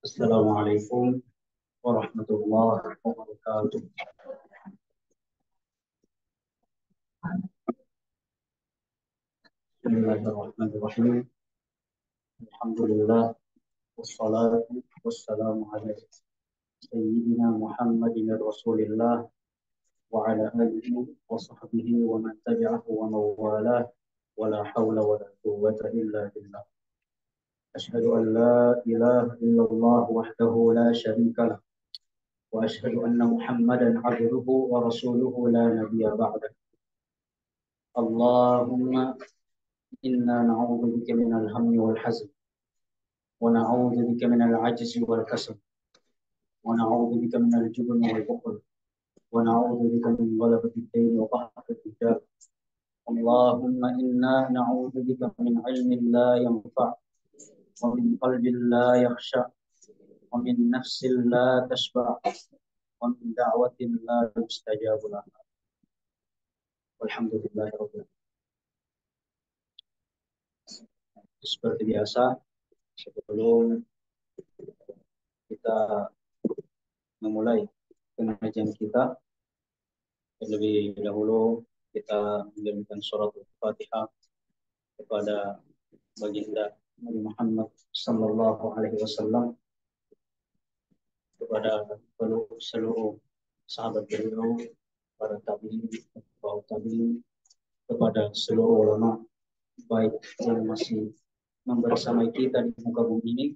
Assalamualaikum warahmatullahi wabarakatuh. Bismillahirrahmanirrahim. Alhamdulillah wassalatu wassalamu ala sayyidina Muhammadin Rasulillah wa ala alihi wa sahbihi wa man tabi'ahu wa mawalah wa la hawla wa la quwwata illa billah. Asyhadu an la ilaha illallah wahdahu la syarika lah wa asyhadu anna Muhammadan abduhu wa rasuluhu la nabiyya ba'dah. Allahumma inna na'udzu bika minal hammi wal hazn wa na'udzu bika minal ajzi wal kasal wa na'udzu bika minal jubni wal bukhl wa na'udzu bika min ghalabati ad-dayn wa qahrati ar-rijal. Allahumma inna na'udzu bika min ilmin la yanfa' wa min qalbin la yakhsha wa min nafsin la tashba' wa min da'watin la yustajabu laha. Walhamdulillahirabbil alamin. Seperti biasa, sebelum kita memulai pengajian kita, terlebih dahulu kita mengirimkan surat Al-Fatihah kepada baginda Nabi Muhammad sallallahu alaihi wasallam, kepada seluruh sahabat beliau, para tabi'in, para tabi'in, kepada seluruh ulama baik yang masih membersamai kita di muka bumi ini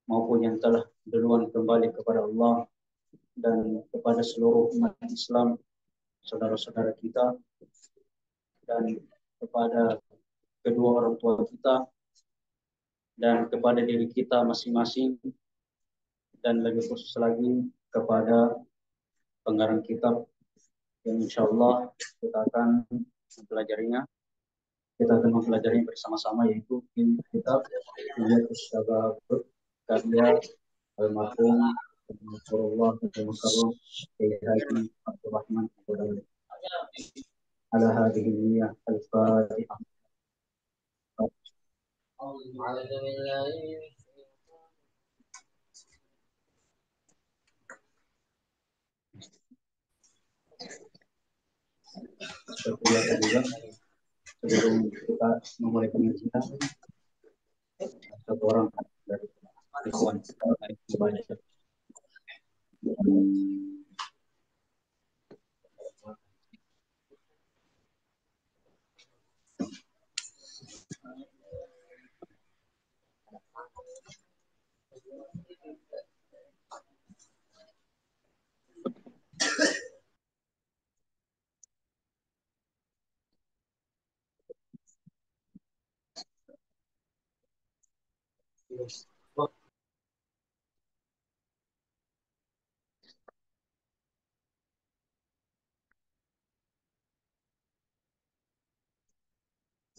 maupun yang telah duluan kembali kepada Allah, dan kepada seluruh umat Islam, saudara-saudara kita, dan kepada kedua orang tua kita, dan kepada diri kita masing-masing, dan lebih khusus lagi kepada pengarang kitab yang insya Allah kita akan mempelajarinya. Kita akan mempelajari bersama-sama, yaitu kitab Hidayatus Syabab karya almarhum Rasulullah Mukarram Syekh Haji Abdul Rahman Al-Badawi. Ala hadhihi niyyah al-Fatihah. Seperti biasa juga, sebelum kita memulai pengajian, satu orang dari ikhwan membaca.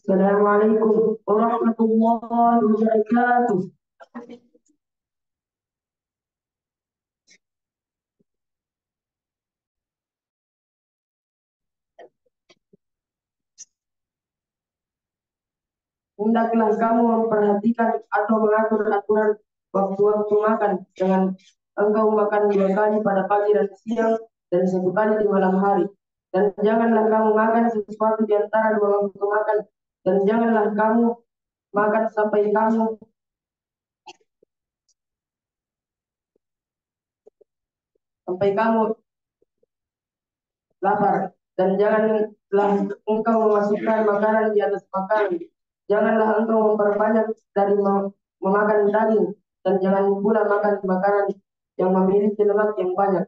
Assalamualaikum warahmatullahi wabarakatuh. Hendaklah kamu memperhatikan atau mengatur aturan waktu-waktu makan dengan engkau makan 2 kali pada pagi dan siang dan 1 kali di malam hari. Dan janganlah kamu makan sesuatu di antara 2 waktu makan, dan janganlah kamu makan sampai kamu lapar, dan janganlah engkau memasukkan makanan di atas makanan. Janganlah engkau memperbanyak dari memakan daging, dan jangan pula makan makanan yang memiliki lemak yang banyak.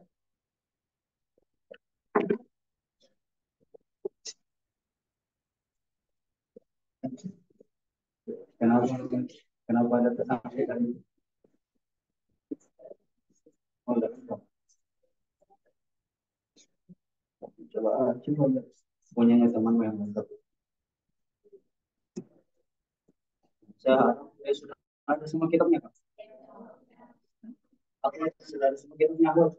Kenapa ada tersangka tadi? Oh, coba punyanya teman yang mantap. Saya sudah ada semua kitabnya, Kak. Aku sudah ada semua kitabnya, Bos.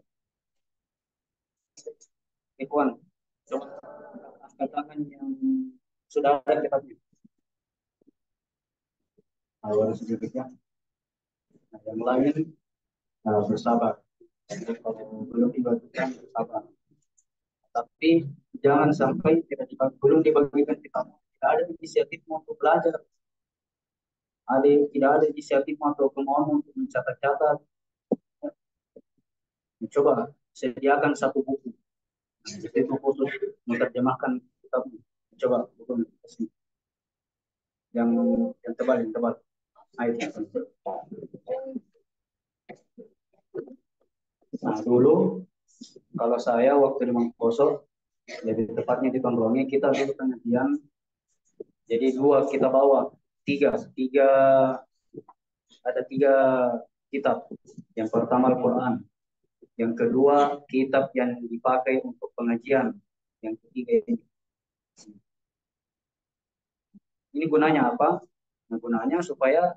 Ikhwan, coba katakan yang sudah ada kitabnya. Awal sedikitnya. Nah, yang lain bersabar. Jadi kalau belum dibagikan bersabar. Tapi jangan sampai belum dibagikan kita tidak ada inisiatif untuk belajar, tidak ada inisiatif atau kemauan untuk mencatat-catat. Coba sediakan satu buku, itu khusus menerjemahkan kitab. Coba buku yang yang tebal. Nah, itu. Nah, dulu kalau saya waktu di Mangkuso, lebih tepatnya di Tondrongi, kita dulu pengajian. Jadi dua kita bawa tiga ada tiga kitab. Yang pertama Al-Quran, yang kedua kitab yang dipakai untuk pengajian, yang ketiga ini gunanya apa? Nah, gunanya supaya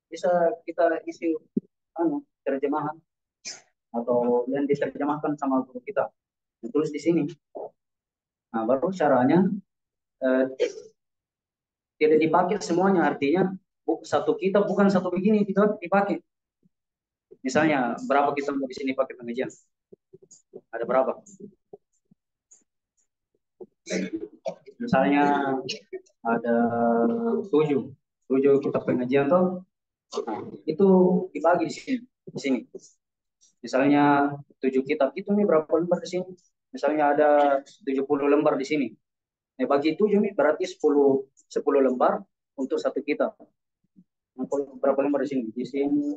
bisa kita isi terjemahan atau yang diterjemahkan sama guru kita ditulis di sini. Nah, baru caranya eh, tidak dipakai semuanya, artinya satu kitab bukan satu begini tidak dipakai. Misalnya berapa kita mau di sini pakai pengajian? Ada berapa? Misalnya ada tujuh kitab pengajian tuh, nah, itu dibagi di sini. Misalnya 7 kitab itu nih berapa lembar di sini? Misalnya ada 70 lembar di sini. Nah, bagi 7 nih berarti 10 lembar untuk satu kitab. Nah, berapa lembar di sini? Di sini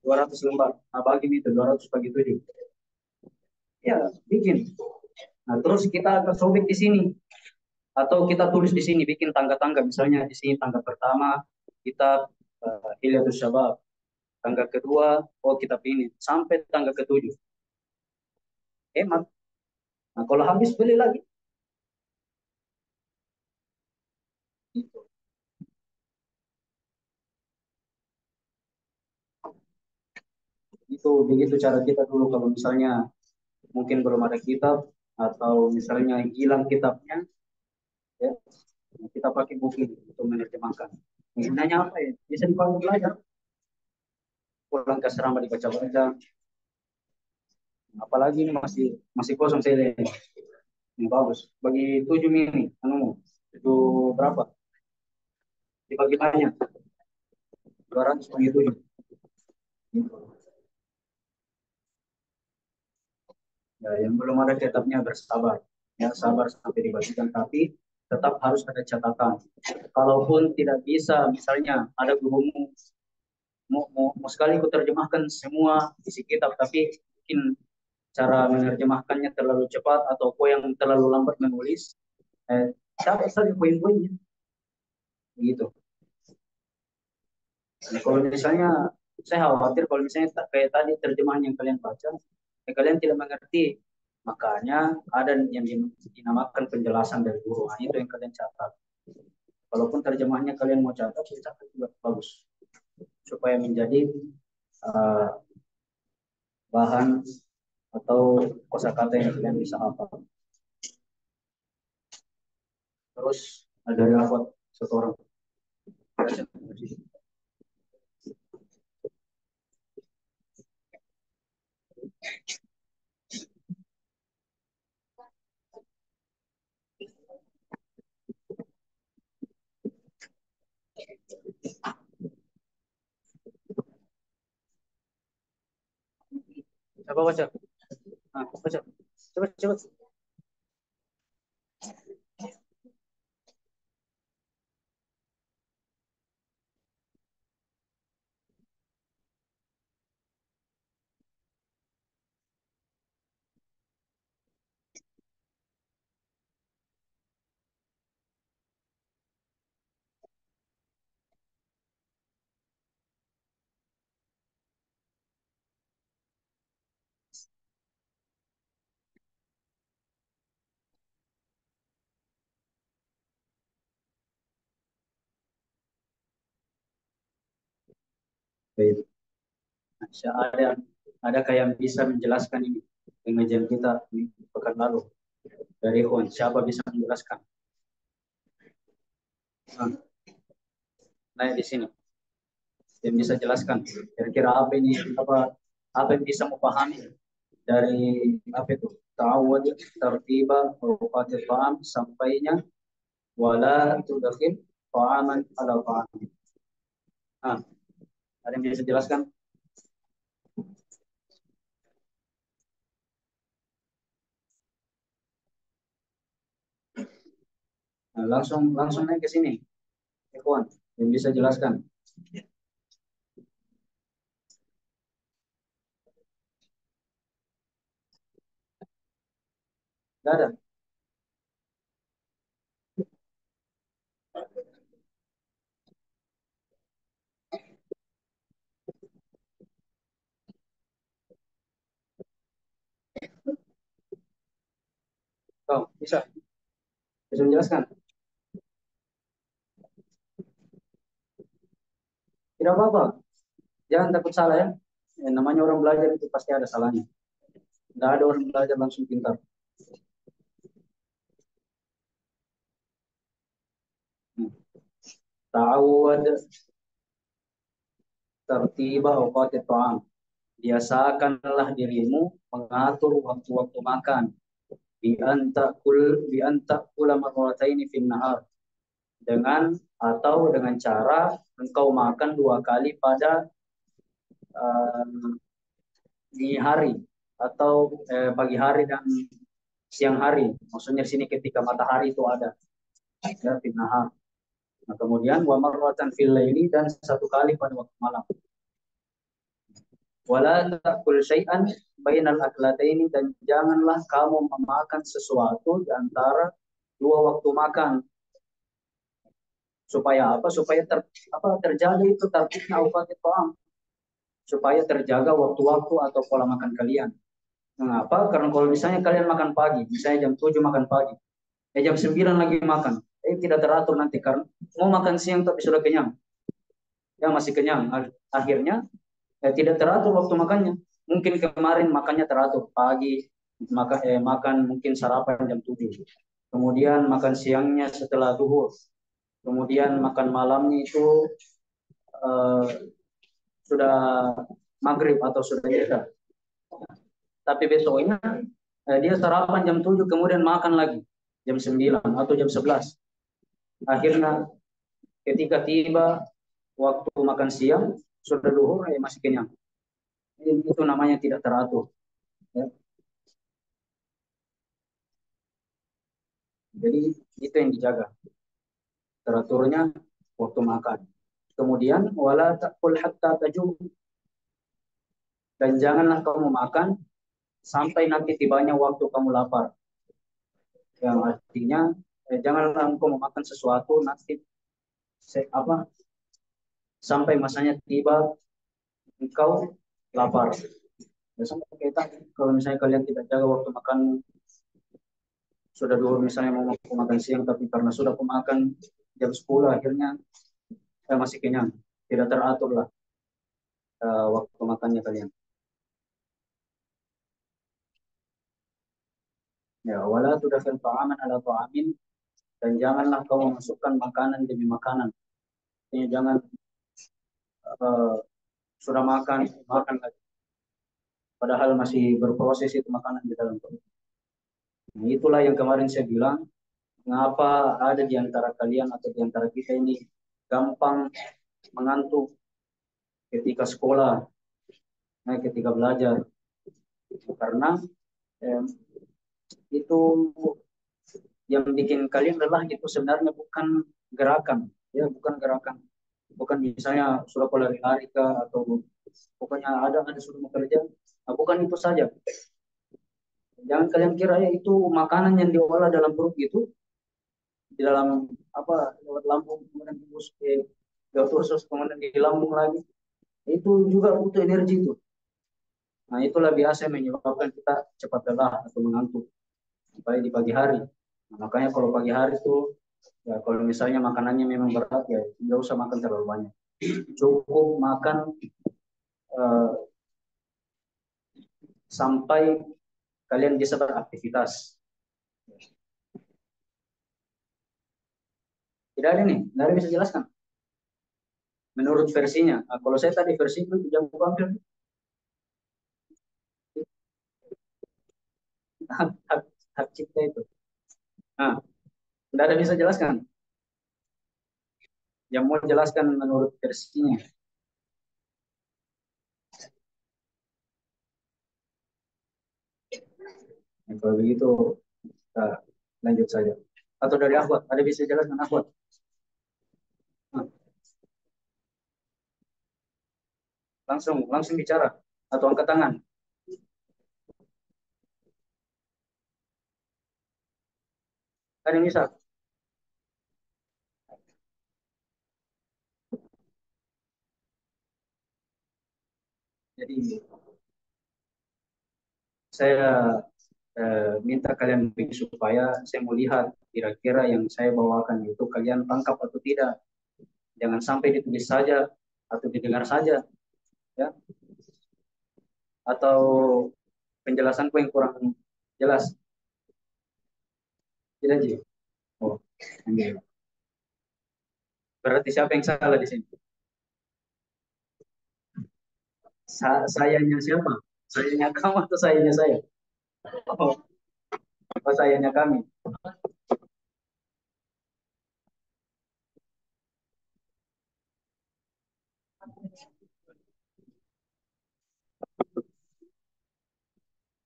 200 lembar. Nah, bagi itu 200 bagi 7. Ya, bikin. Nah, terus kita akan sobek di sini. Atau kita tulis di sini, bikin tangga-tangga. Misalnya di sini tangga pertama, kita Hilyatus Syabab. Tangga kedua, oh kita ini. Sampai tangga ketujuh. Hemat. Nah, kalau habis beli lagi. Itu. Itu begitu cara kita dulu kalau misalnya mungkin belum ada kitab atau misalnya hilang kitabnya, ya, kita pakai buku untuk menerjemahkan. Gunanya apa ya? Bisa dipakai belajar. Pulang ke asrama dibaca-baca. Apalagi ini masih masih kosong saya lihat. Ini bagus. Bagi 7 mini, itu berapa? Dibagi banyak. 200 bagi 7. Ya, yang belum ada kitabnya bersabar. Ya, sabar sampai dibagikan, tapi tetap harus ada catatan. Kalaupun tidak bisa, misalnya ada gurumu mau sekali ku terjemahkan semua isi kitab, tapi mungkin cara menerjemahkannya terlalu cepat atau kau yang terlalu lambat menulis, catat saja poin-poinnya, gitu. Nah, kalau misalnya saya khawatir kalau misalnya kayak tadi terjemahan yang kalian baca, kalian tidak mengerti, makanya ada yang dinamakan penjelasan dari guru. Nah, itu yang kalian catat. Walaupun terjemahannya kalian mau catat, catat juga bagus supaya menjadi uh, bahan atau kosakata yang kalian bisa hafal. Terus ada dapat satu orang. Coba baca. Nah, baca. Coba, coba. Baik. Ada yang bisa menjelaskan ini pengajian kita di pekan lalu dari Ikhwan? Siapa bisa menjelaskan? Nah, naik di sini. Yang bisa jelaskan kira-kira apa ini, apa yang bisa memahami dari apa itu ta'awud tertiba awqatil ta'am sampainya wala tudakhil ta'aman ala ta'am. Ah, ada yang bisa jelaskan? Nah, langsung naik ke sini, Ikhwan, yang bisa jelaskan. Tidak ada. Oh, bisa menjelaskan? Tidak apa-apa. Jangan takut salah ya. Namanya orang belajar itu pasti ada salahnya. Tidak ada orang belajar langsung pintar. Hmm. Ta'awud tertiba awqatil ta'am. Biasakanlah dirimu mengatur waktu-waktu makan. Bi anta kula marrataini fin nahar. Dengan cara engkau makan 2 kali pada eh, di hari atau pagi hari dan siang hari. Maksudnya di sini ketika matahari itu ada ya fin nahar. Nah, kemudian wa marratan fil laili dan 1 kali pada waktu malam. Wala ta'kul syai'an bainal aklataini dan janganlah kamu memakan sesuatu di antara 2 waktu makan. Supaya apa? Supaya terjaga itu tertibnya awqat ta'am. Supaya terjaga waktu-waktu atau pola makan kalian. Mengapa? Karena kalau misalnya kalian makan pagi, misalnya jam 7 makan pagi, jam 9 lagi makan, tidak teratur nanti karena mau makan siang tapi sudah kenyang. Ya masih kenyang. Akhirnya tidak teratur waktu makannya. Mungkin kemarin makannya teratur pagi, makan mungkin sarapan jam 7. Kemudian makan siangnya setelah zuhur. Kemudian makan malamnya itu eh, sudah maghrib atau sudah isya. Tapi besoknya dia sarapan jam 7 kemudian makan lagi jam 9 atau jam 11. Akhirnya ketika tiba waktu makan siang sudah zuhur masih kenyang. Itu namanya tidak teratur. Ya. Jadi itu yang dijaga. Teraturnya waktu makan. Kemudian wala taqul hatta tajum dan janganlah kamu makan sampai nanti tibanya waktu kamu lapar. Yang artinya janganlah engkau memakan sesuatu nanti sampai masanya tiba engkau lapar. Ya, sama kita kalau misalnya kalian tidak jaga waktu makan sudah dulu misalnya mau makan siang tapi karena sudah makan jam 10 akhirnya saya masih kenyang. Tidak teratur lah waktu makannya kalian. Ya, wala tudakhil ta'aman ala ta'amin dan janganlah kau memasukkan makanan demi makanan. Ini jangan uh, sudah makan lagi. Padahal masih berproses itu makanan di dalam perut. Nah, itulah yang kemarin saya bilang, mengapa ada di antara kalian atau di antara kita ini gampang mengantuk ketika sekolah, ketika belajar. Karena eh, itu yang bikin kalian lelah itu sebenarnya bukan gerakan, ya bukan gerakan, bukan misalnya sudah lari-lari atau pokoknya ada sudah bekerja, nah, bukan itu saja. Jangan kalian kira ya itu makanan yang diolah dalam perut itu di dalam lewat lambung kemudian tembus ke usus kemudian di lambung lagi itu juga butuh energi itu. Nah itulah biasa yang menyebabkan kita cepat lelah atau mengantuk apalagi di pagi hari. Nah, makanya kalau pagi hari itu ya kalau misalnya makanannya memang berat ya tidak usah makan terlalu banyak. Cukup makan uh, sampai kalian bisa beraktivitas. Tidak ada nih, tidak ada bisa jelaskan. menurut versinya. Nah, kalau saya tadi versi itu jam ambil hak, hak, hak cipta itu. Nah, tidak ada bisa jelaskan. Yang mau jelaskan menurut versinya. Nah, kalau begitu kita lanjut saja. Atau dari Ahwat, ada bisa jelaskan Ahwat? Nah, langsung langsung bicara atau angkat tangan. Ada yang bisa? Jadi saya minta kalian pergi supaya saya mau lihat kira-kira yang saya bawakan itu kalian tangkap atau tidak. Jangan sampai ditulis saja atau didengar saja, ya. Atau penjelasanku yang kurang jelas. Tidak, Ji? Oh, ini. Berarti siapa yang salah di sini? Sayanya siapa? Sayanya kamu atau sayanya saya? Oh, apa sayanya kami?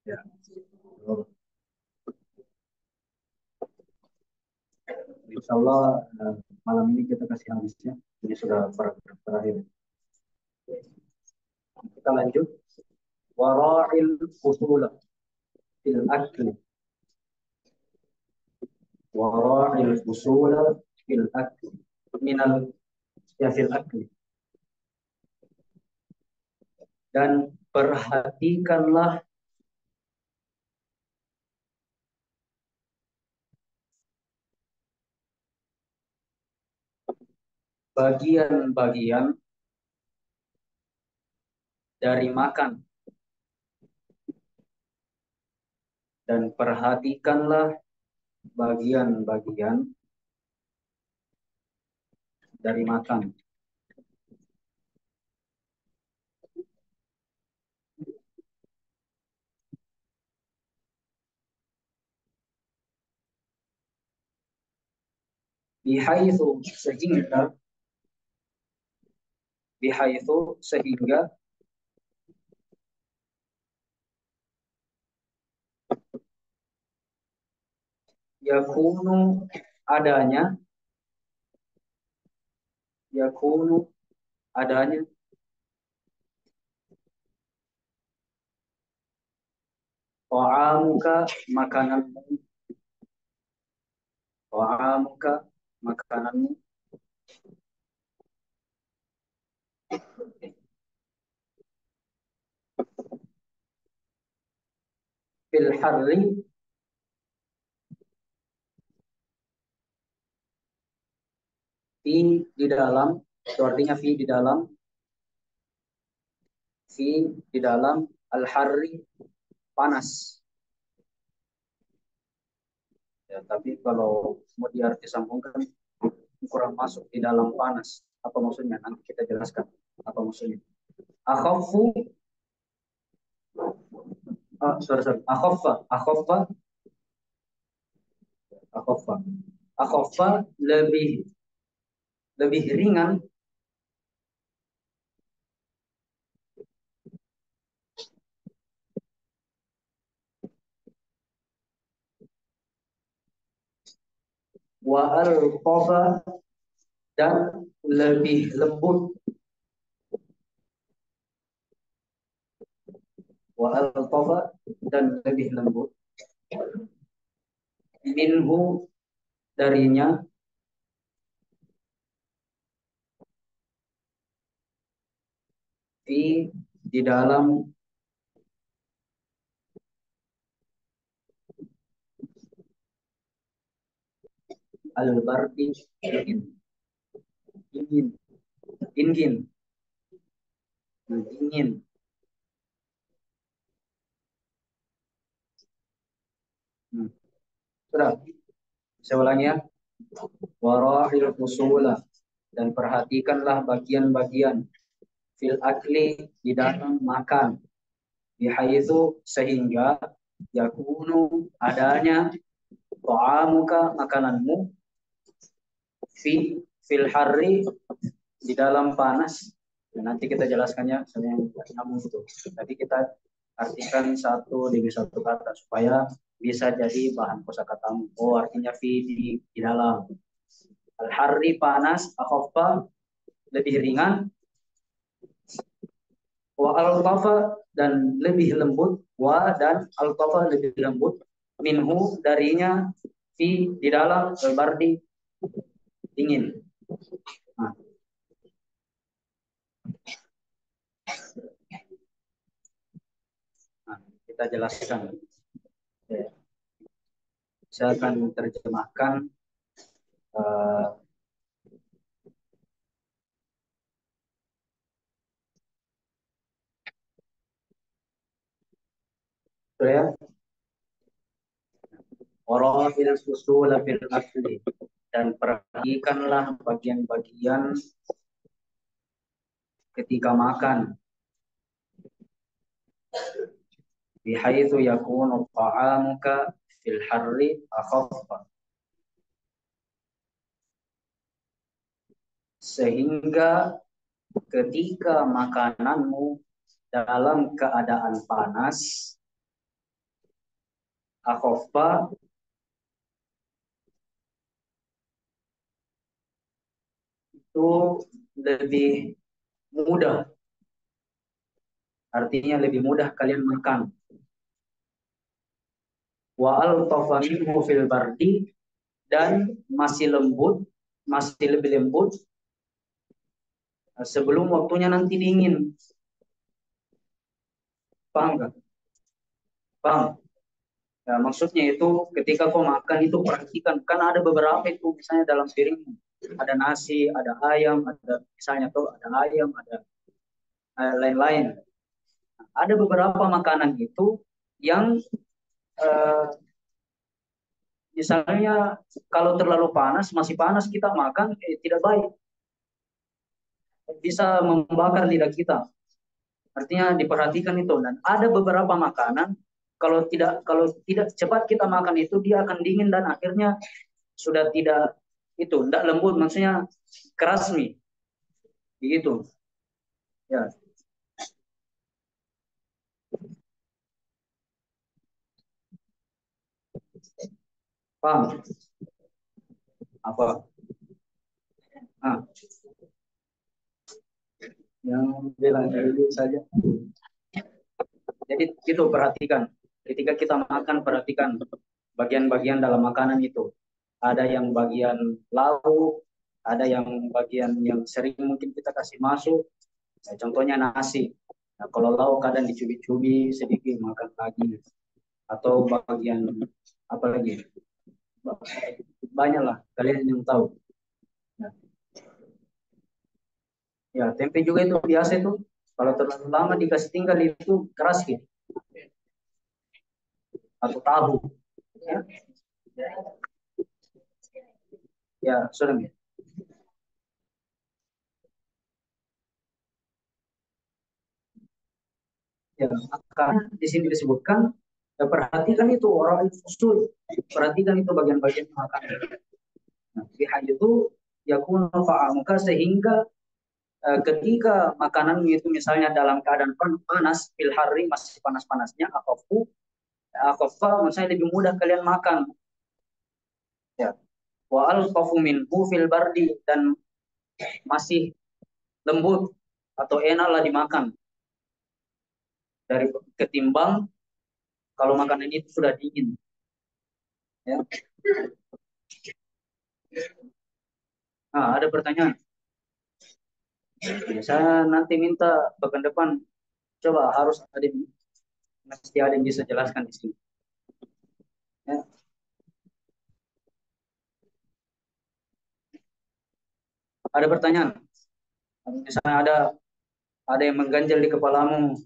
Ya. Oh, insya Allah malam ini kita kasih habisnya. Ini sudah terakhir. Kita lanjut. Wara'il usula fil akli. Wara'il usula fil akli. Minal ya fil akli. Dan perhatikanlah bagian-bagian dari makan dan perhatikanlah bagian-bagian dari makan. Bihaitsu sehingga yakunu adanya yakunu adanya ta'amuka makananmu ta'amuka makananmu fil harri di dalam itu artinya di dalam al harri panas ya, tapi kalau mau diarti sambungkan kurang masuk di dalam panas apa maksudnya nanti kita jelaskan apa maksudnya akhafu sorry akhaffa akhaffa lebih lebih ringan wa alqafa dan lebih lembut wa alqafa dan lebih lembut minhu darinya di dalam al-bardi dingin dingin dingin dingin sudah saya ulangi ya warahil fusula dan perhatikanlah bagian-bagian fil akli di dalam makan, bihaitsu sehingga yakunu adanya ta'amuka makananmu fil harri di dalam panas. Nanti kita jelaskannya saya nyambung itu. Tadi kita artikan satu demi satu kata supaya bisa jadi bahan kosakatamu. Oh, artinya di dalam. Al-harri panas, akhaffa lebih ringan, wa al-tafa dan lebih lembut, wa dan al-tafa lebih lembut, minhu darinya di dalam al-bardi dingin. Nah, kita jelaskan. Saya akan terjemahkan ya. Warafil usul fil akli dan perhatikanlah bagian-bagian ketika makan. Bihaitsu yakunu ta'amuka fil harri akhaffa. Sehingga ketika makananmu dalam keadaan panas, akhaffa itu lebih mudah. Artinya lebih mudah kalian makan. Wa al-tafa minhu fil bardi dan masih lembut, masih lebih lembut sebelum waktunya nanti dingin. Paham gak? Paham? Ya, maksudnya itu ketika kau makan itu perhatikan, kan ada beberapa itu misalnya dalam piring ada nasi, ada ayam, ada misalnya tuh ada ayam, ada lain-lain. Ada beberapa makanan itu yang eh, misalnya kalau terlalu panas, masih panas kita makan tidak baik, bisa membakar lidah kita. Artinya diperhatikan itu. Dan ada beberapa makanan kalau tidak cepat kita makan itu dia akan dingin dan akhirnya sudah tidak itu, tidak lembut, maksudnya keras nih, begitu. Ya, paham? Apa? Ah, yang bilang dulu saja. Jadi itu perhatikan. Ketika kita makan, perhatikan bagian-bagian dalam makanan itu. Ada yang bagian lauk, ada yang bagian yang sering mungkin kita kasih masuk. Nah, contohnya nasi. Nah, kalau lauk kadang dicubit-cubit sedikit makan lagi. Atau bagian apa lagi? Banyak lah, kalian yang tahu. Nah, ya, tempe juga itu biasa itu. Kalau terlalu lama dikasih tinggal itu keras gitu. Atau tahu. Ya, ya sudah. Ya, maka di sini disebutkan ya, perhatikan itu orang itu usul, perhatikan itu bagian-bagian makanan. Nah, pihak itu yakun fa'amuka sehingga ketika makanan itu misalnya dalam keadaan panas, fil hari masih panas-panasnya, akofu maksudnya lebih mudah kalian makan. Ya, wa al minhu fil bardi dan masih lembut atau enaklah dimakan dari ketimbang kalau makanan itu sudah dingin. Ya. Nah, ada pertanyaan. Saya nanti minta pekan depan coba harus ada mesti ada yang bisa jelaskan di sini. Ya. Ada pertanyaan? Misalnya ada yang mengganjal di kepalamu,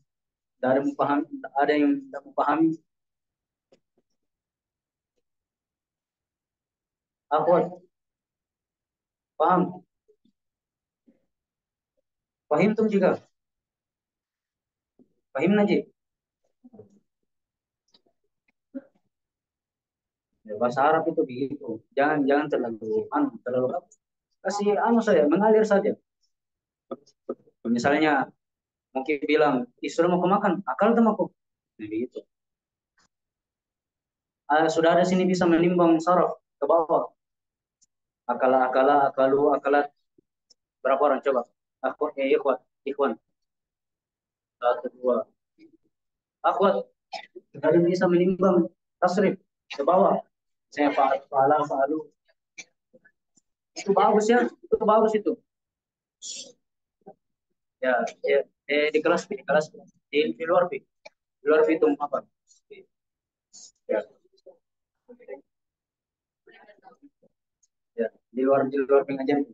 ada yang memahami, ada yang tidak memahami. Aku paham. Pahim tuh juga, pahim Najib. Ya, bahasa Arab itu begitu. Jangan jangan terlalu apa, kasih saya mengalir saja. Misalnya mungkin bilang, Isra mau kemakan, akal tuh aku. Nah, gitu. Sudah ada sini bisa menimbang saraf ke bawah. Akalat. Berapa orang coba? Ikhwan, ikhwan. Satu, dua. Akhwat, kalian bisa menimbang tasrif ke bawah. Saya fa'alu. Itu bagus ya, itu bagus itu. Ya, ya di kelas di luar di luar itu apa? Ya, ya di luar pengajian.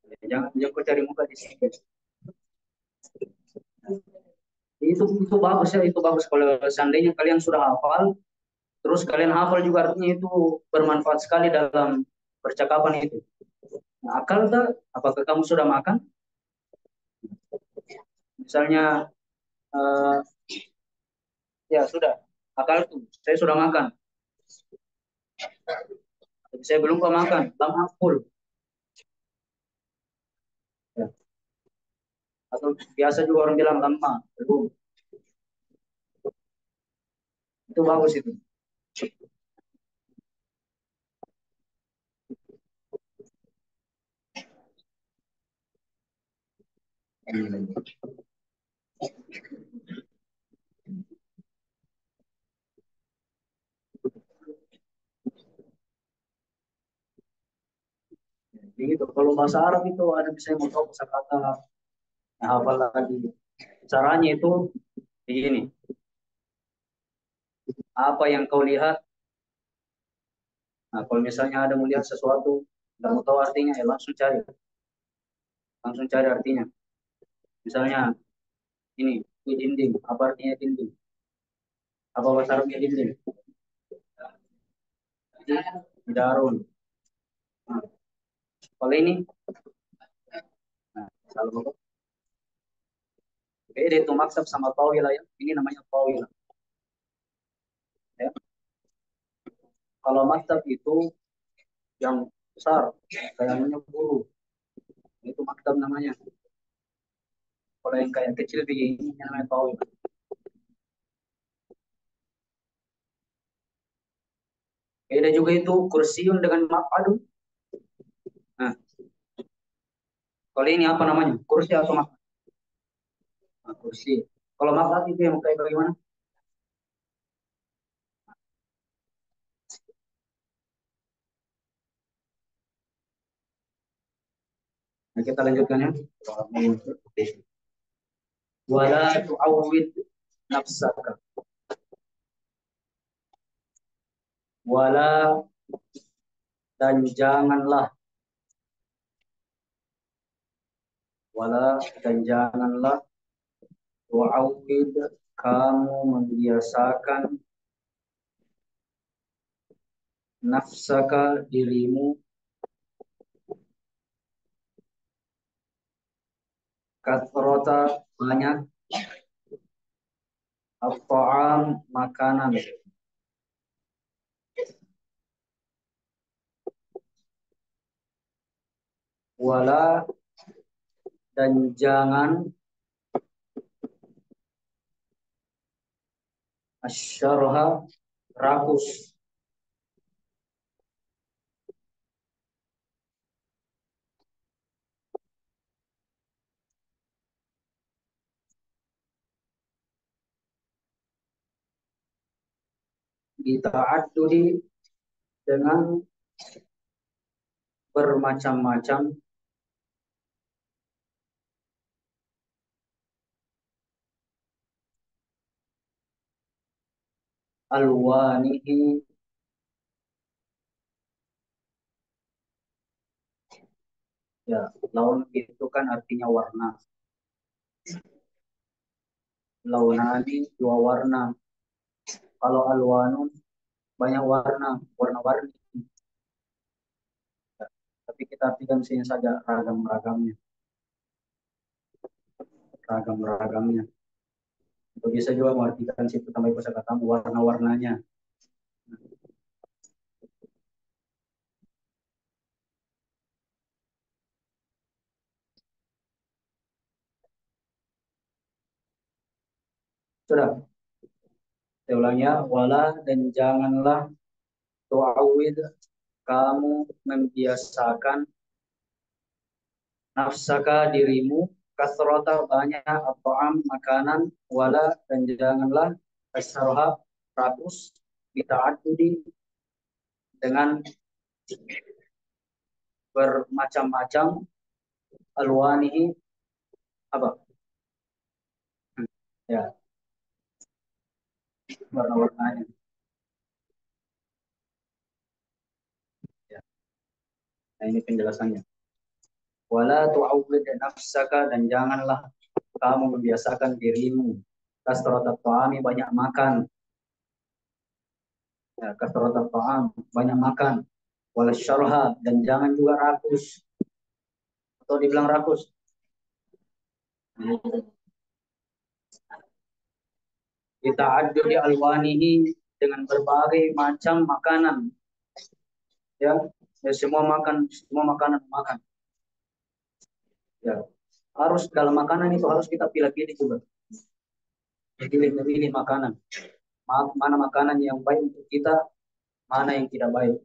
Ya, jangan kau cari muka di sini. Itu bagus ya, itu bagus kalau seandainya kalian sudah hafal, terus kalian hafal juga artinya itu bermanfaat sekali dalam percakapan itu. Nah, akal tak? Apakah kamu sudah makan? Misalnya, eh, ya sudah, akal itu, saya sudah makan. Tapi saya belum makan, lam akul. Ya. Atau biasa juga orang bilang lama, belum. Itu bagus itu. Hmm. Begitu. Kalau bahasa Arab itu ada bisa mau tahu kosakata, hafal lagi. Caranya itu begini. Apa yang kau lihat, nah kalau misalnya ada melihat sesuatu, nggak mau tahu artinya, ya langsung cari artinya. Misalnya ini, dinding, apa artinya dinding? Apa bahasa Arabnya dinding? Darun. Nah, kalau ini, nah, kalau beda itu maksab sama tawilah ya. Ini namanya tawilah. Ya. Kalau maksab itu yang besar, kayaknya guru, itu maksab namanya. Kalau yang kayak kecil begini, namanya tawilah. Beda juga itu kursiun dengan maq'adun. Nah, kalau ini apa namanya? Kursi atau maq'ad? Nah, kursi. Kalau maq'ad itu yang kayak bagaimana? Nah, kita lanjutkan ya. Wala tu'awwid nafsaka. Wala, dan janganlah. Wala, dan janganlah. Tu'awwid, kamu membiasakan nafsaka, dirimu, katrota, banyak, at-ta'am, makanan. Wala, dan jangan, asyarha, rakus, bita'addudi, dengan bermacam-macam, alwanihi, ya, laun itu kan artinya warna. Launani, dua warna. Kalau alwanun, banyak warna, warna-warni. Tapi kita artikan sini saja ragam-ragamnya. ragam-ragamnya. Itu bisa juga mengartikan situ tambah kosakata warna-warnanya. Sudah, saya ulangi ya, wala dan janganlah tu'awid kamu membiasakan nafsaka dirimu kasrota banyak at'am makanan wala dan janganlah kasarha rakus bita'addudi dengan bermacam-macam alwanihi apa ya warna-warnanya ya. Nah, ini penjelasannya. Wala tu'awwid nafsaka dan janganlah kamu membiasakan dirimu kasrata ta'ami banyak makan ya, kasrata ta'am banyak makan wala syarha dan jangan juga rakus atau dibilang rakus kita adu di alwanihi dengan berbagai macam makanan ya, ya semua makanan makan ya, harus dalam makanan itu harus kita pilih-pilih juga. Jadi pilih makanan. Mana makanan yang baik untuk kita, mana yang tidak baik.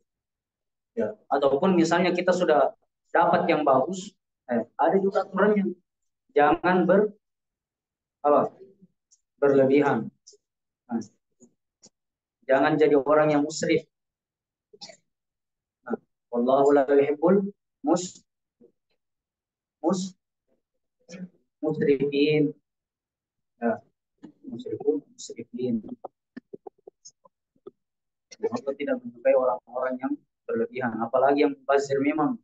Ya. Ataupun misalnya kita sudah dapat yang bagus, ada juga aturannya. Jangan apa, berlebihan. Nah, jangan jadi orang yang musrif. Nah, wallahu la yuhibbul mus mus musrifin. Ya, musrifin. Allah tidak menyukai orang-orang yang berlebihan, apalagi yang mubazir. Memang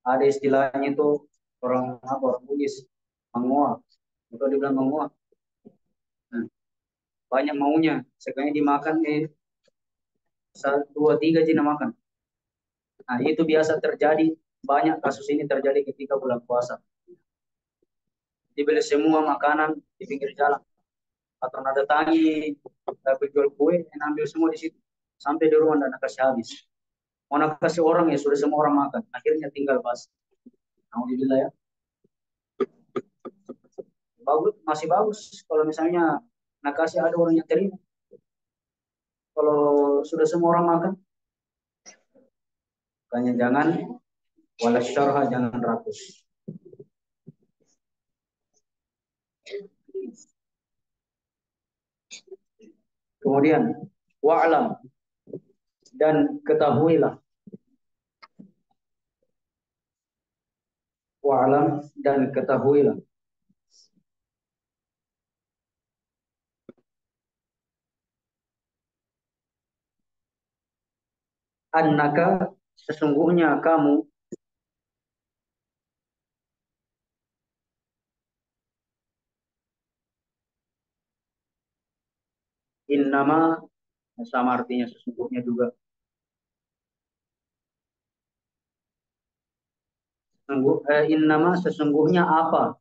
ada istilahnya itu orang apa, orang Bugis menguap, itu dibilang menguap. Nah, banyak maunya, sekali dimakan satu dua tiga jina makan. Nah, itu biasa terjadi, banyak kasus ini terjadi ketika bulan puasa. Dibeli semua makanan di pinggir jalan atau ada tangi penjual kue yang ambil semua di situ sampai di rumah dan kasih habis. Mau nak kasih orang ya sudah semua orang makan, akhirnya tinggal basi. Alhamdulillah ya. Bagus, masih bagus kalau misalnya nak kasih ada orang yang terima. Kalau sudah semua orang makan, makanya jangan wala syarha, jangan rakus. Kemudian wa'lam dan ketahuilah, wa'lam dan ketahuilah annaka sesungguhnya kamu innama sama artinya sesungguhnya juga. Innama sesungguhnya apa?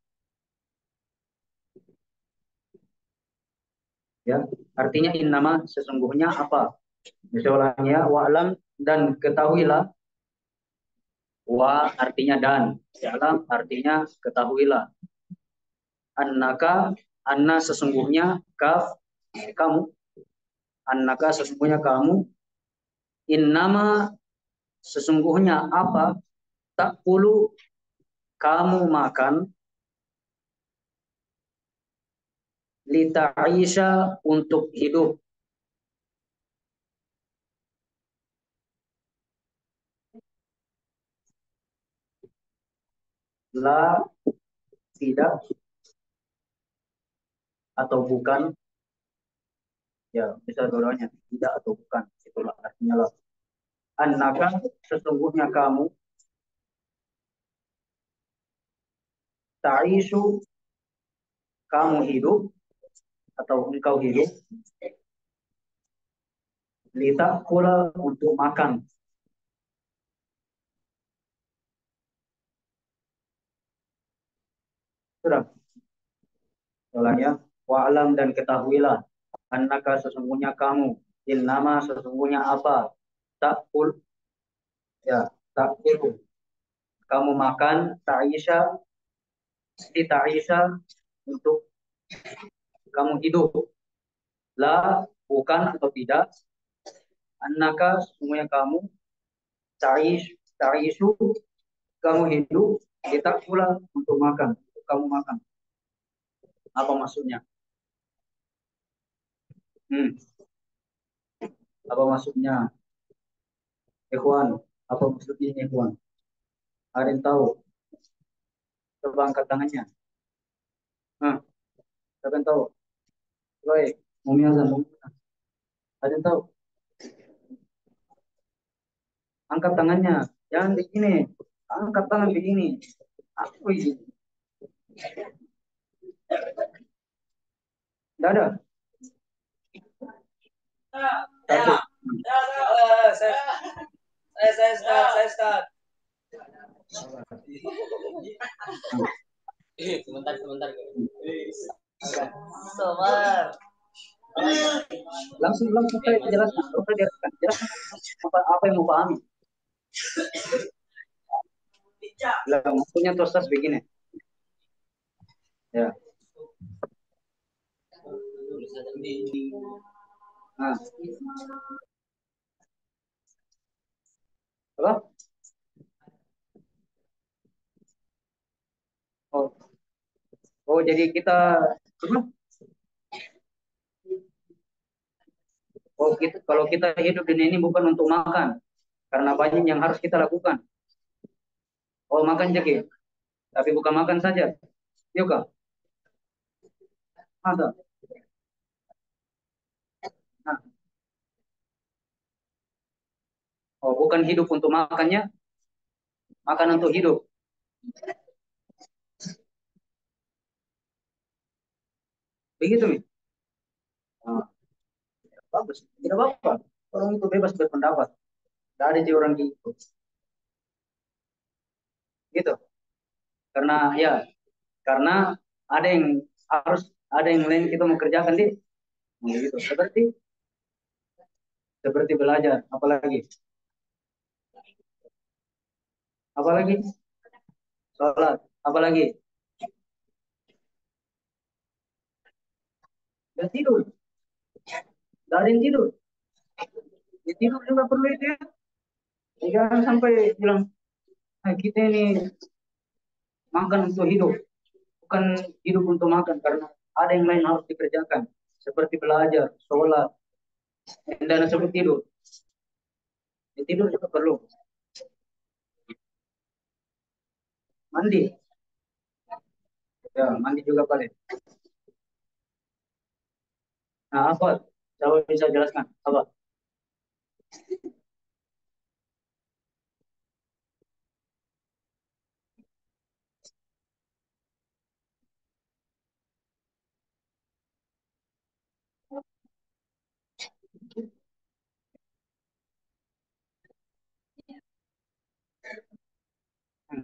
Ya, artinya innama sesungguhnya apa? Misalnya wa'lam dan ketahuilah. Wa artinya dan, alam artinya ketahuilah. Annaka, anna sesungguhnya, kaf kamu, annaka sesungguhnya kamu, innama sesungguhnya apa, tak pulu kamu makan, lita'isha untuk hidup, la tidak atau bukan, ya bisa dua-duanya, tidak atau bukan, itulah artinya lah. Annaka sesungguhnya kamu, ta'isu kamu hidup atau engkau hidup, litakula untuk makan, Sudah, ulang ya. Wa'lam dan ketahuilah, annaka sesungguhnya kamu, nama sesungguhnya apa, takul ya, takul kamu makan, ta'isha di ta'isha untuk kamu hidup, la bukan atau tidak, annaka sesungguhnya kamu, ta'ish ta'ishu kamu hidup, kita pula untuk makan, kamu makan. Apa maksudnya? Hmm, apa maksudnya? Ikhwan, apa maksudnya ikhwan? Ada yang tahu? Coba angkat tangannya. Hah, siapa yang tahu? Roy, Mumi Azam, ada yang tahu? Angkat tangannya. Jangan begini. Angkat tangan begini. Aku ini. Tidak ada. Satu. Saya start. Sebentar. Sabar. Langsung saya jelaskan. Terus saya jelaskan apa yang mau pahami. Lah, maksudnya tostas begini. Ya. Nah. Apa? Oh, oh jadi kita apa? Oh, kalau kita hidup di ini bukan untuk makan, karena banyak yang harus kita lakukan. Oh, makan jadi, tapi bukan makan saja. Yuk, Kak. Masa? Nah, oh, bukan hidup untuk makannya, makan untuk hidup. Begitu nih. Nah, bagus. Tidak apa-apa. Orang itu bebas berpendapat. Tidak ada sih orang gitu. Gitu. Karena ya, karena ada yang harus ada yang lain kita mau kerjakan di gitu. Seperti belajar, apalagi sholat, apalagi dan tidur. Tidak ada yang tidur. Ya, tidur juga perlu itu ya. Jangan sampai bilang "Ah, kita ini makan untuk hidup, bukan hidup untuk makan karena ada yang lain harus dikerjakan seperti belajar, sholat, dan seperti tidur. Ya, tidur juga perlu. Mandi, ya mandi juga paling. Nah, apa? Coba bisa jelaskan apa? Hmm.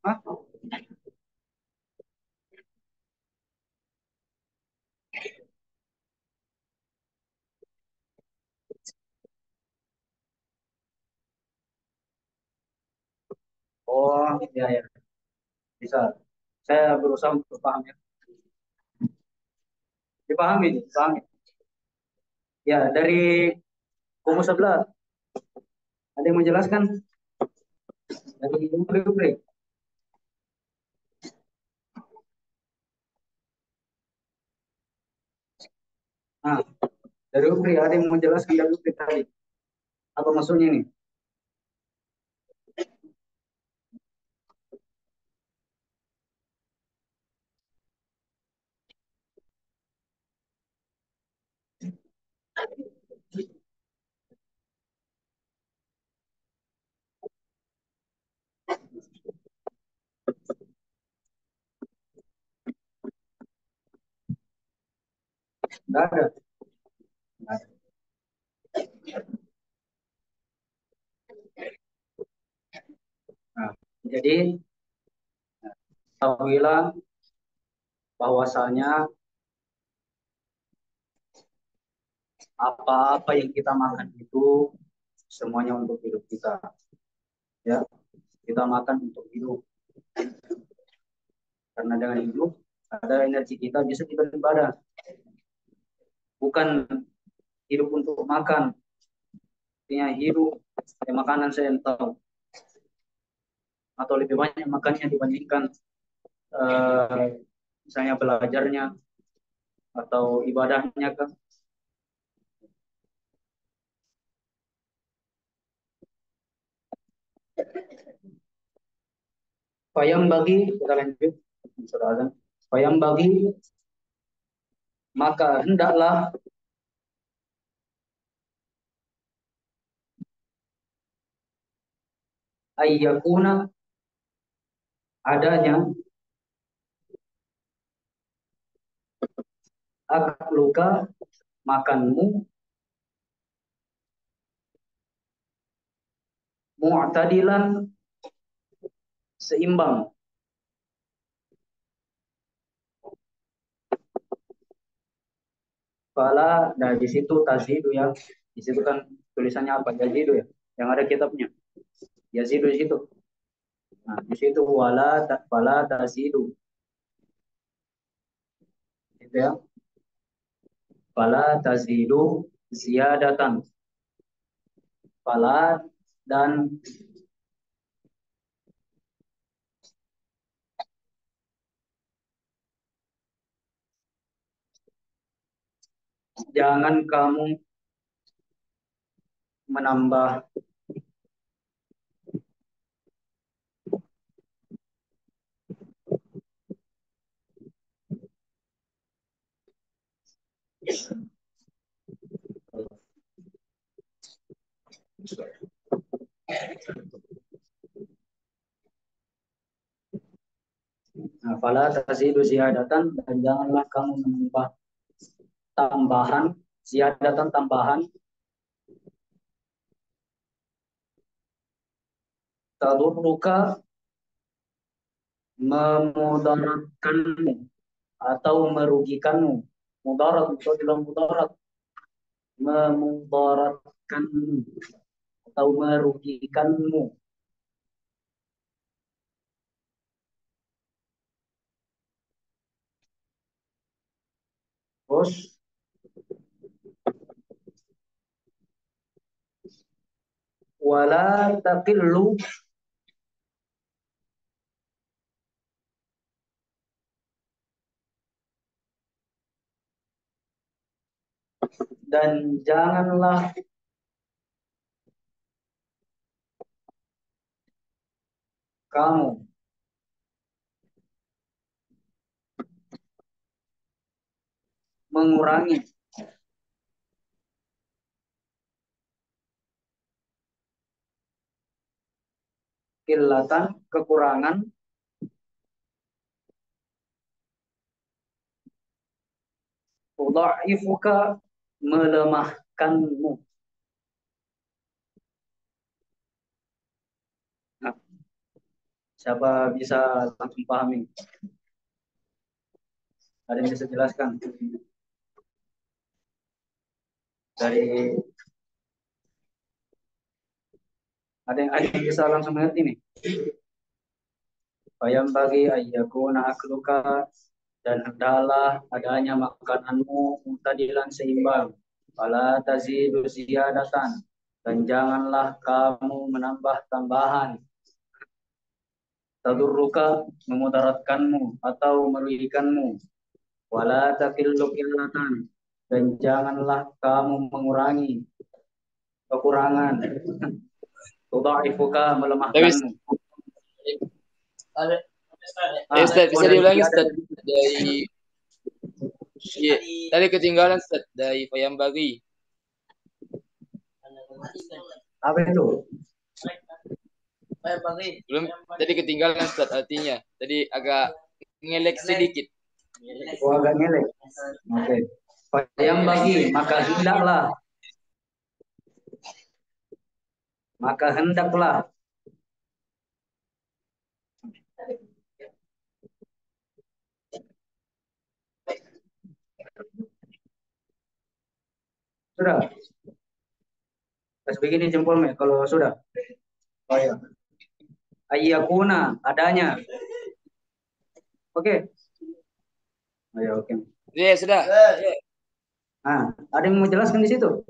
Hah? Oh, ya ya, bisa. Saya berusaha untuk paham ya. Dipahami. Ya, dari kumu sebelah ada yang menjelaskan dari Upri. Nah, dari Upri ada yang menjelaskan dari Upri tadi. Apa maksudnya ini? Nggak ada. Nggak ada. Nah, jadi ketahuilah bahwasanya apa-apa yang kita makan itu semuanya untuk hidup kita. Ya, kita makan untuk hidup. Karena dengan hidup ada energi kita bisa kita beribadah. Bukan hidup untuk makan. Artinya hidup makanan saya tahu. Atau lebih banyak makannya dibandingkan misalnya belajarnya atau ibadahnya kan. Payam bagi kita lanjut saudara. Payam bagi maka hendaklah ayyakuna adanya akluka makanmu mu'tadilan seimbang. Fala, nah di situ tazidu ya. Di situ kan tulisannya apa? Yazidu ya. Yang ada kitabnya. Yazidu di situ. Nah, di situ fala tazidu. Itu ya. Fala tazidu ziyadatan. Fala dan jangan kamu menambah nah, fala tazidu ziyadatan dan janganlah kamu menambah tambahan ziyadatan tambahan tadurruka memudaratkanmu atau merugikanmu. Mudarat itu dalam mudarat memudaratkanmu atau merugikanmu. Terus wala taqillu dan janganlah kamu mengurangi kilatan kekurangan udha'ifuka melemahkanmu. Nah, siapa bisa langsung pahami? Ada yang bisa jelaskan? Dari ada yang bisa langsung mengerti nih? Bayam bagi ayyakuna akluka dan hendaklah adanya makananmu muktadilan seimbang. Fala tazidu ziyadatan dan janganlah kamu menambah tambahan. Tadurruka memudaratkanmu atau merugikanmu. Wala taqillu qillatan dan janganlah kamu mengurangi kekurangan. Tudha'ifuka melemahkanmu. Ustaz, bisa diulangi Ustaz dari tadi ketinggalan Ustaz dari Payam Bagi. Apa itu? Belum tadi ketinggalan Ustaz artinya. Tadi agak ngelek sedikit. Oh, agak ngelek. Oke. Yang bagi maka hendaklah sudah. Terus begini jempolnya kalau sudah. Oh ya. Ayyakuna adanya. Oke. Ayo oke. Ya, sudah. Nah, ada yang mau jelaskan di situ?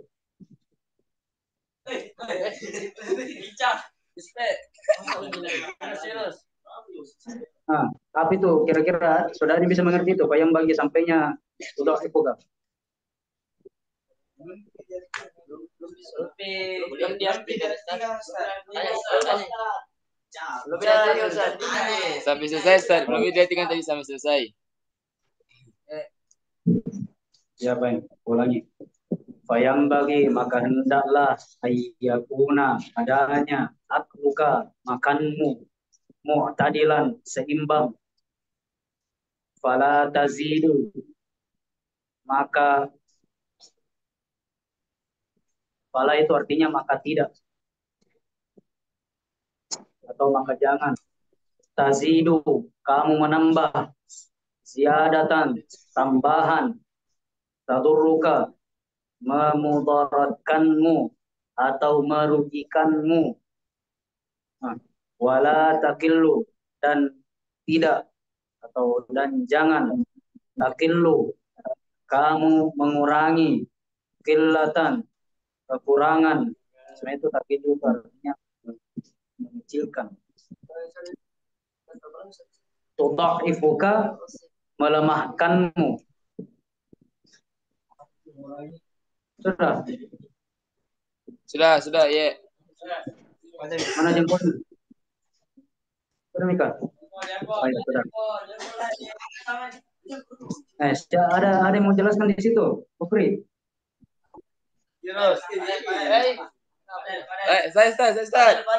Nah, tapi tuh kira-kira saudara bisa mengerti itu, Pak yang bagi sampainya sudah ipoga. Sampai selesai, Ustaz. Belum ditinggal tadi sampai selesai. Siapa yang ulangi? Fayam bagi maka hendaklah ayyakuna adanya akluka makanmu mu'tadilan seimbang. Fala tazidu maka fala itu artinya maka tidak atau maka jangan. Tazidu kamu menambah, ziyadatan tambahan, tadurruka memudaratkanmu atau merugikanmu. Nah, wala takillu dan tidak atau dan jangan takillu kamu mengurangi kilatan kekurangan. Sebenarnya itu takillu artinya mengecilkan. Tudha'ifuka melemahkanmu. Sudah, ya. Mana jempolnya? Sudah, Mika? Oh, ya, sudah. Ada yang mau jelaskan di situ? Ukri. Saya Ustaz.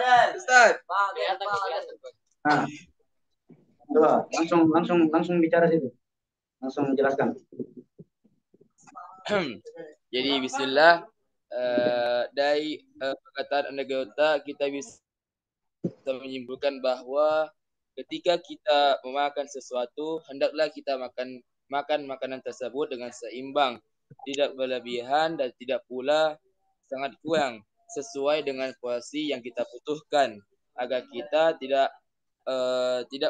Nah, coba langsung bicara situ. Langsung menjelaskan. Jadi bismillah, dari perkataan anagota kita bisa menyimpulkan bahwa ketika kita memakan sesuatu, hendaklah kita makan makanan tersebut dengan seimbang, tidak berlebihan dan tidak pula sangat kurang, sesuai dengan porsi yang kita butuhkan agar kita tidak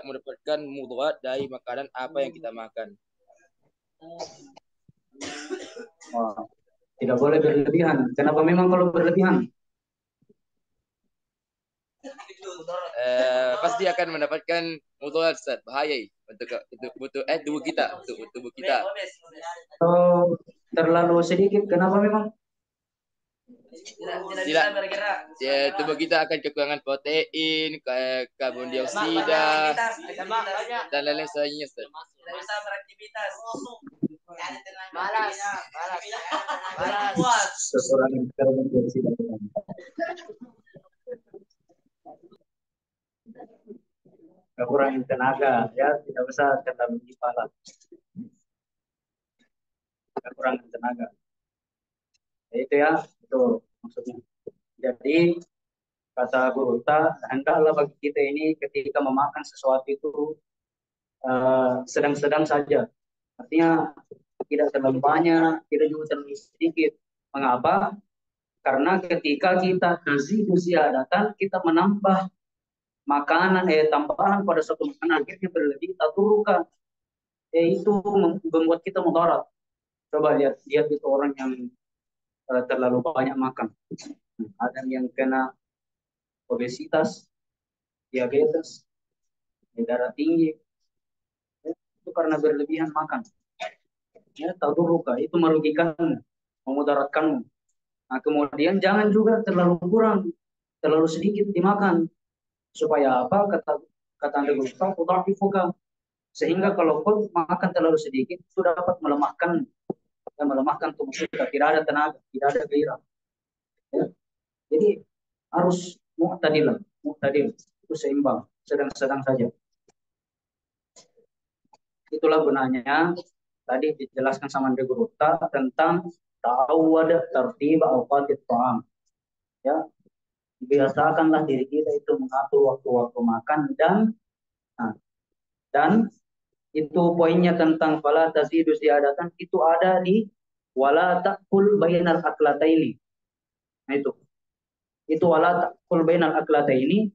mendapatkan mudarat dari makanan apa yang kita makan. Wah, tidak boleh berlebihan. Kenapa memang kalau berlebihan? Pasti akan mendapatkan mudarat, Ustaz, bahaya untuk tubuh kita, untuk tubuh kita. Kalau terlalu sedikit, kenapa memang? Tidak, ya, tubuh kita akan kekurangan protein, karbon dioksida, dan lain-lain sebagainya, Ustaz. Malas. Kekurangan karbon dioksida. Kekurangan tenaga, ya tidak usah terlalu dipala. Kekurangan tenaga. Itu ya, itu maksudnya. Jadi kata Guru Ta, hendaklah bagi kita ini ketika memakan sesuatu itu sedang-sedang saja. Artinya tidak terlalu banyak, tidak juga terlalu sedikit. Mengapa? Karena ketika kita nazidu ziyadatan, kita menambah makanan, tambahan pada suatu makanan, akhirnya berlebih, taturukan. Itu membuat kita mudarat. Coba lihat itu orang yang terlalu banyak makan. Ada yang kena obesitas, diabetes, darah tinggi, itu karena berlebihan makan. Ya, tadurruka, itu merugikanmu, memudaratkanmu. Nah, kemudian jangan juga terlalu kurang, terlalu sedikit dimakan. Supaya apa? Kata Anda Gustaf, tudha'ifuka. Sehingga kalau pun makan terlalu sedikit, itu dapat melemahkan tubuh kita. Tidak ada tenaga, tidak ada gairah. Ya. Jadi harus mu'tadil, itu seimbang, sedang-sedang saja. Itulah gunanya tadi dijelaskan sama Anda Guru tentang ta'awwad tertib awqatit ta'am. Ya, biasakanlah diri kita itu mengatur waktu-waktu makan nah, dan itu poinnya tentang fala tazidu ziyadatan itu ada di wala ta'kul bainal aklataini. Nah itu wala ta'kul bainal aklataini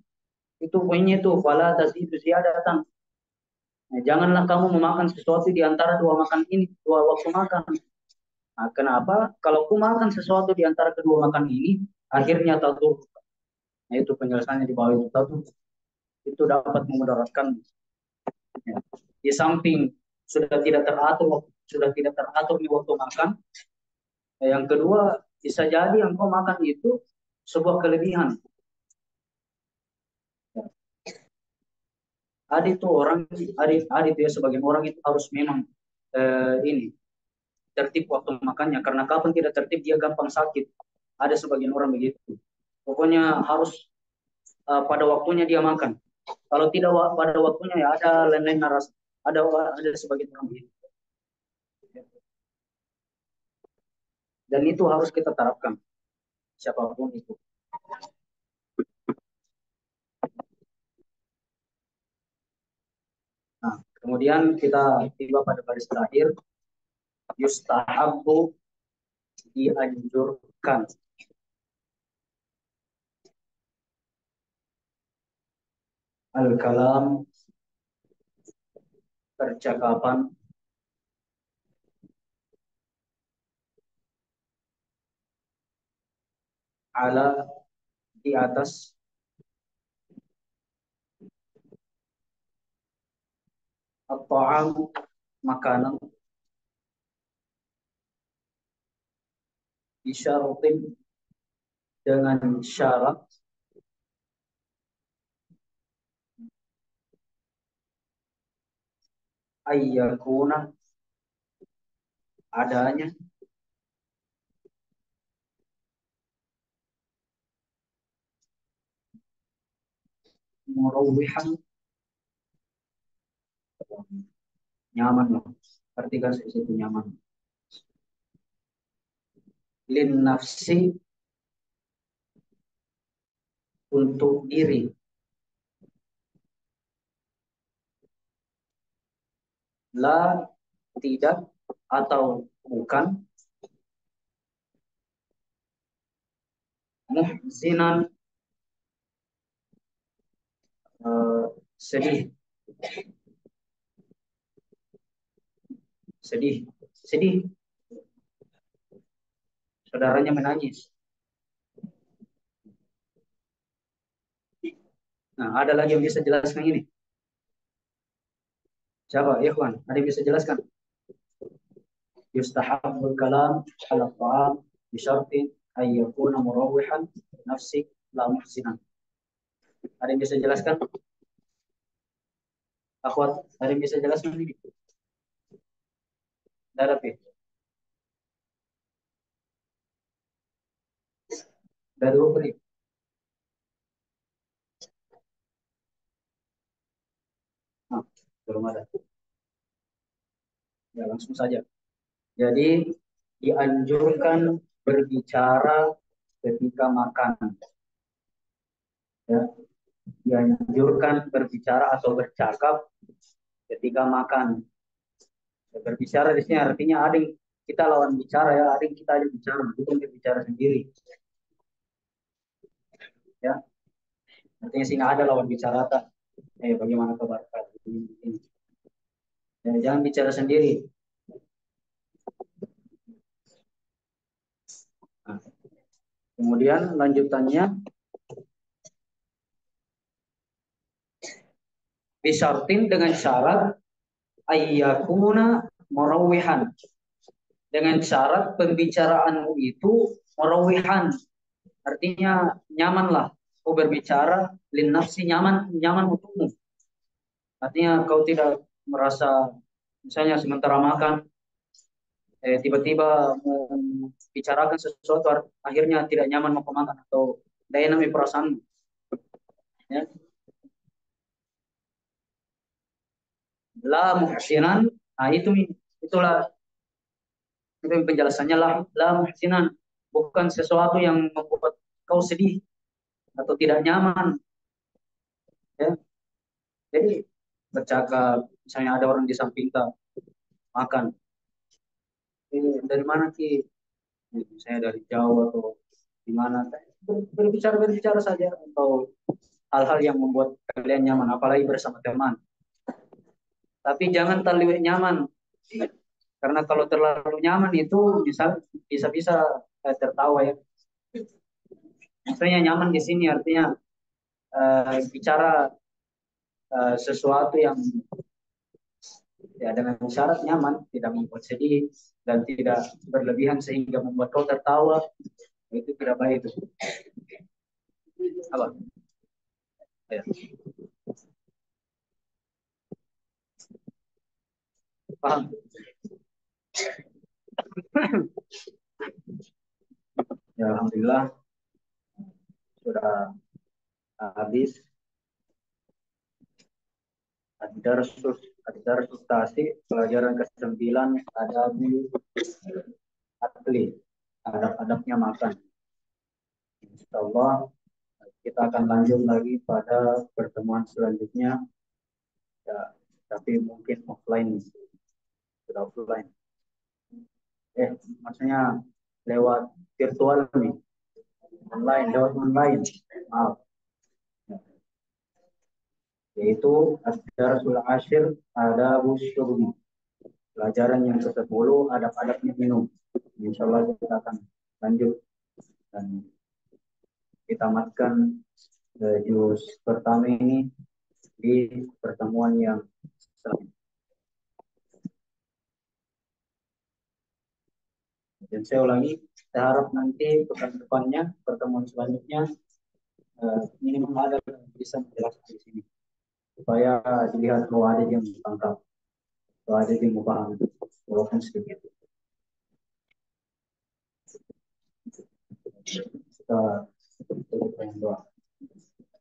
itu poinnya itu fala tazidu ziyadatan. Nah, janganlah kamu memakan sesuatu di antara dua makan ini, dua waktu makan. Nah, kenapa? Kalau aku makan sesuatu di antara kedua makan ini, akhirnya tatur. Nah, itu penjelasannya di bawah itu tatur. Itu dapat memudaratkan. Ya. Di samping sudah tidak teratur di waktu makan. Yang kedua, bisa jadi yang kau makan itu sebuah kelebihan. Ya. Ada itu ya sebagian orang itu harus memang ini tertib waktu makannya karena kapan tidak tertib dia gampang sakit. Ada sebagian orang begitu. Pokoknya harus pada waktunya dia makan. Kalau tidak pada waktunya ya ada lain-lain naras. Ada sebagian orang begitu. Dan itu harus kita terapkan siapapun itu. Nah, kemudian kita tiba pada baris terakhir, yustahabbu dianjurkan. Al-kalam percakapan ala di atas at-ta'am makanan disyaratin dengan syarat ayyakuna adanya murawwihan nyaman loh. Artikan situ nyaman. Lin nafsi untuk diri. La tidak atau bukan muhzinan sedih sedih saudaranya menangis. Nah, ada lagi yang bisa jelaskan ini? Siapa? Ikhwan, ada yang bisa jelaskan? Yustahabul kalam ala ta'am bisyartin ayyakuna murawwihan nafsi la muhsinan. Ada yang bisa jelaskan? Akhwat, ada yang bisa jelaskan ini? Darab ya? Dari beri. Nah, belum ada. Ya, langsung saja. Jadi, dianjurkan berbicara ketika makan. Ya, dianjurkan berbicara atau bercakap ketika makan. Ya, berbicara di sini artinya ada yang kita lawan bicara ya, ada yang kita ada bicara, bukan berbicara sendiri. Ya, artinya sini ada lawan bicara tak. Bagaimana kabar kalian? Ya, jangan bicara sendiri. Nah, kemudian lanjutannya bisyartin dengan syarat ayyakuna murawihan. Dengan syarat pembicaraanmu itu murawihan. Artinya nyamanlah. Kau berbicara lin nafsi nyaman untukmu. Artinya kau tidak merasa misalnya sementara makan tiba-tiba membicarakan sesuatu akhirnya tidak nyaman mau makan atau daya nami perasaan. Ya. La muhsinan, nah itu Itulah itu penjelasannya la muhsinan, bukan sesuatu yang membuat kau sedih atau tidak nyaman. Ya. Jadi bercakap, misalnya ada orang di samping kita makan, dari mana Ki? Saya dari Jawa atau di mana? Berbicara saja atau hal-hal yang membuat kalian nyaman, apalagi bersama teman. Tapi jangan terlalu nyaman, karena kalau terlalu nyaman itu bisa tertawa ya. Maksudnya nyaman di sini artinya bicara sesuatu yang ya dengan syarat nyaman, tidak membuat sedih dan tidak berlebihan sehingga membuat kau tertawa, itu tidak baik itu. Apa? Ya. Paham? Ya, alhamdulillah sudah habis Ad-Darsus Tasik, pelajaran ke-9, Adabul Akli, adab-adabnya makan. Insyaallah kita akan lanjut lagi pada pertemuan selanjutnya, ya, tapi mungkin offline, sudah offline. Maksudnya lewat virtual nih, lewat online. Maaf. Yaitu Ad-Darsul Ashir Adabus Syurbi. Pelajaran yang ke-10, adab-adabnya minum. Insyaallah kita akan lanjut dan kita tamatkan juz pertama ini di pertemuan yang selanjutnya. Dan saya ulangi, saya harap nanti pekan depannya, pertemuan selanjutnya, minimal ada yang bisa menjelaskan di sini, supaya dilihat bahwa ada yang ditangkap, bahwa ada yang memahami, walaupun sedikit. Kita tutup dengan doa.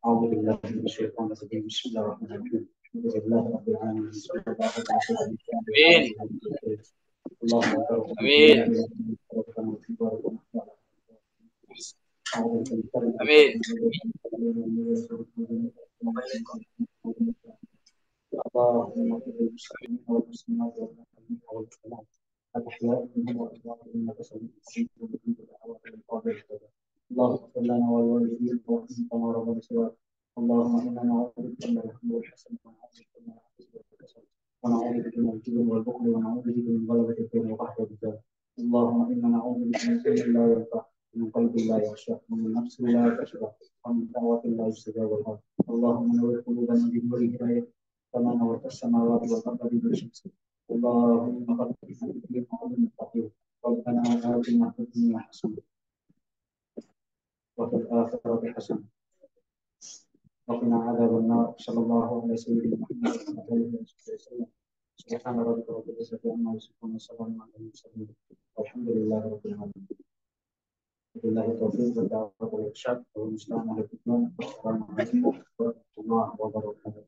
Alhamdulillah, bismillahirrahmanirrahim. Amin. Amin. اللهم اغفر لنا ولوالدينا وارحمنا وربنا سواك. اللهم انا نعوذ بك من الهم والحسن ونعوذ بك من الجبن والبخل ونعوذ بك من غلبة الدين وقهر الرجال. اللهم انا نعوذ بك من علم لا ينفع، من قلب لا يخشى، ومن نفس لا تشبع، ومن دعوة لا يستجاب لها. اللهم نور قلوبنا بنور هدايتك كما نورت السماوات والارض بنور شمسك. اللهم قدنا في الدين وعلم التقوى. ربنا آتنا في الدنيا حسنة وفي الآخرة حسنة وقنا عذاب النار. صلى الله على سيدنا محمد وعلى آله وصحبه وسلم. سبحان ربك رب العزة عما يصفون وسلام على المرسلين والحمد لله رب العالمين. وبالله التوفيق والدعوة والإرشاد والمستعان عليكم. والسلام عليكم ورحمة الله وبركاته.